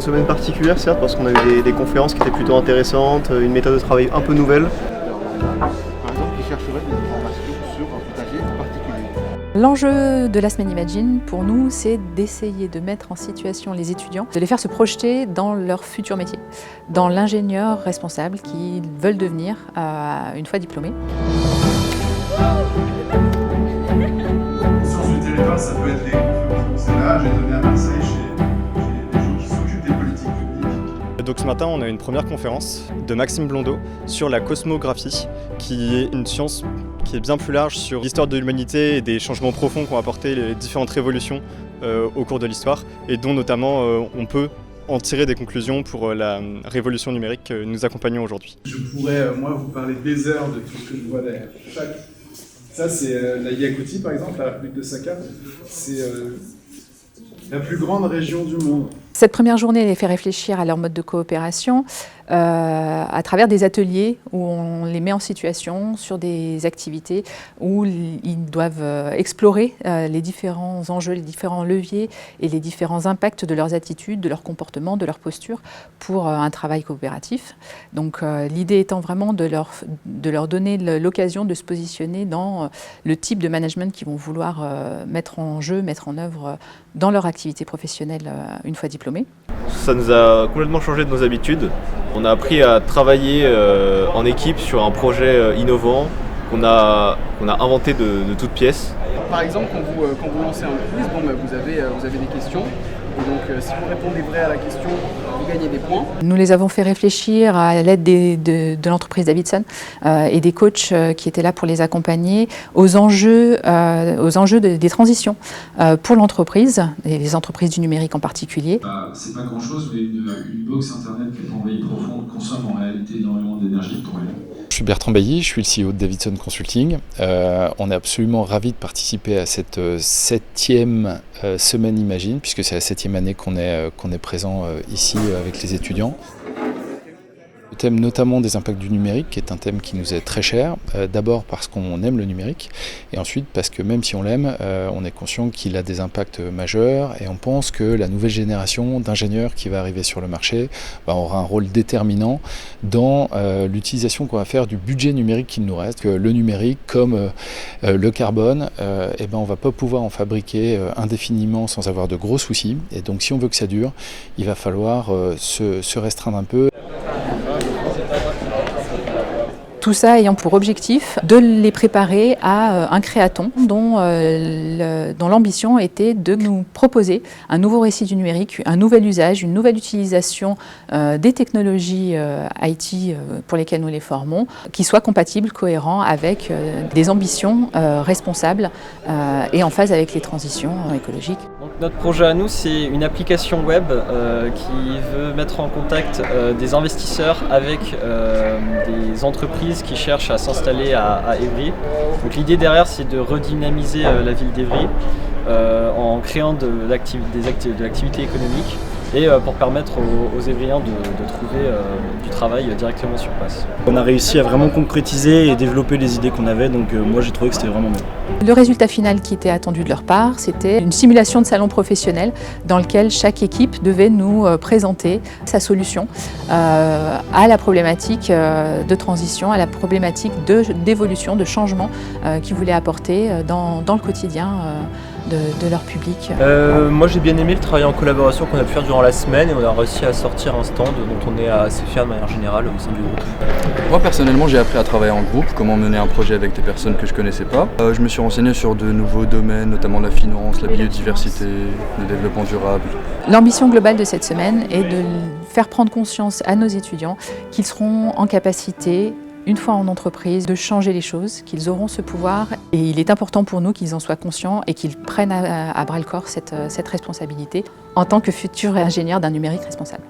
semaine particulière, certes, parce qu'on a eu des conférences qui étaient plutôt intéressantes, une méthode de travail un peu nouvelle. Par exemple, qui chercherait des informations sur un potager particulier. L'enjeu de la semaine Imagine, pour nous, c'est d'essayer de mettre en situation les étudiants, de les faire se projeter dans leur futur métier, dans l'ingénieur responsable qu'ils veulent devenir une fois diplômés. Sur du territoire, ça peut être des conférences. C'est là, j'ai donné à Marseille chez des gens qui s'occupent des politiques publiques. Donc ce matin, on a une première conférence de Maxime Blondeau sur la cosmographie, qui est une science qui est bien plus large sur l'histoire de l'humanité et des changements profonds qu'ont apporté les différentes révolutions au cours de l'histoire, et dont notamment on peut en tirer des conclusions pour la révolution numérique que nous accompagnons aujourd'hui. Je pourrais, moi, vous parler des heures de tout ce que je vois derrière. Ça, c'est la Yakoutie, par exemple, la République de Sakha. C'est la plus grande région du monde. Cette première journée les fait réfléchir à leur mode de coopération à travers des ateliers où on les met en situation sur des activités où ils doivent explorer les différents enjeux, les différents leviers et les différents impacts de leurs attitudes, de leur comportement, de leur posture pour un travail coopératif. Donc l'idée étant vraiment de leur donner l'occasion de se positionner dans le type de management qu'ils vont vouloir mettre en jeu, mettre en œuvre dans leur activité professionnelle une fois diplômés. Ça nous a complètement changé de nos habitudes. On a appris à travailler en équipe sur un projet innovant qu'on a inventé de toutes pièces. Par exemple, quand vous lancez un quiz, vous avez des questions. Et donc, si vous répondez vrai à la question, vous gagnez des points. Nous les avons fait réfléchir à l'aide de l'entreprise Davidson et des coachs qui étaient là pour les accompagner aux enjeux des transitions pour l'entreprise, et les entreprises du numérique en particulier. C'est pas grand-chose, mais une box internet qui est envahie profonde consomme en réalité énormément d'énergie pour rien. Je suis Bertrand Bailly, je suis le CEO de Davidson Consulting. On est absolument ravis de participer à cette 7e semaine Imagine, puisque c'est la 7e année qu'on est présent ici avec les étudiants. Le thème notamment des impacts du numérique, qui est un thème qui nous est très cher, d'abord parce qu'on aime le numérique, et ensuite parce que même si on l'aime, on est conscient qu'il a des impacts majeurs, et on pense que la nouvelle génération d'ingénieurs qui va arriver sur le marché aura un rôle déterminant dans l'utilisation qu'on va faire du budget numérique qu'il nous reste. Le numérique, comme le carbone, on ne va pas pouvoir en fabriquer indéfiniment sans avoir de gros soucis, et donc si on veut que ça dure, il va falloir se restreindre un peu. Tout ça ayant pour objectif de les préparer à un créaton dont l'ambition était de nous proposer un nouveau récit du numérique, un nouvel usage, une nouvelle utilisation des technologies IT pour lesquelles nous les formons, qui soit compatible, cohérent avec des ambitions responsables et en phase avec les transitions écologiques. Donc notre projet à nous, c'est une application web qui veut mettre en contact des investisseurs avec des entreprises qui cherchent à s'installer à Évry. Donc l'idée derrière, c'est de redynamiser la ville d'Évry en créant de l'activité économique et pour permettre aux Évriens de trouver du travail directement sur place. On a réussi à vraiment concrétiser et développer les idées qu'on avait, donc moi j'ai trouvé que c'était vraiment bien. Le résultat final qui était attendu de leur part, c'était une simulation de salon professionnel dans lequel chaque équipe devait nous présenter sa solution à la problématique de transition, à la problématique d'évolution, de changement qu'ils voulaient apporter dans le quotidien de leur public. Moi j'ai bien aimé le travail en collaboration qu'on a pu faire durant la semaine, et on a réussi à sortir un stand dont on est assez fiers de manière générale au sein du groupe. Moi personnellement j'ai appris à travailler en groupe, comment mener un projet avec des personnes que je connaissais pas. Je me suis renseigné sur de nouveaux domaines, notamment la finance, la biodiversité, le développement durable. L'ambition globale de cette semaine est de faire prendre conscience à nos étudiants qu'ils seront en capacité, une fois en entreprise, de changer les choses, qu'ils auront ce pouvoir, et il est important pour nous qu'ils en soient conscients et qu'ils prennent à bras le corps cette responsabilité en tant que futurs ingénieurs d'un numérique responsable.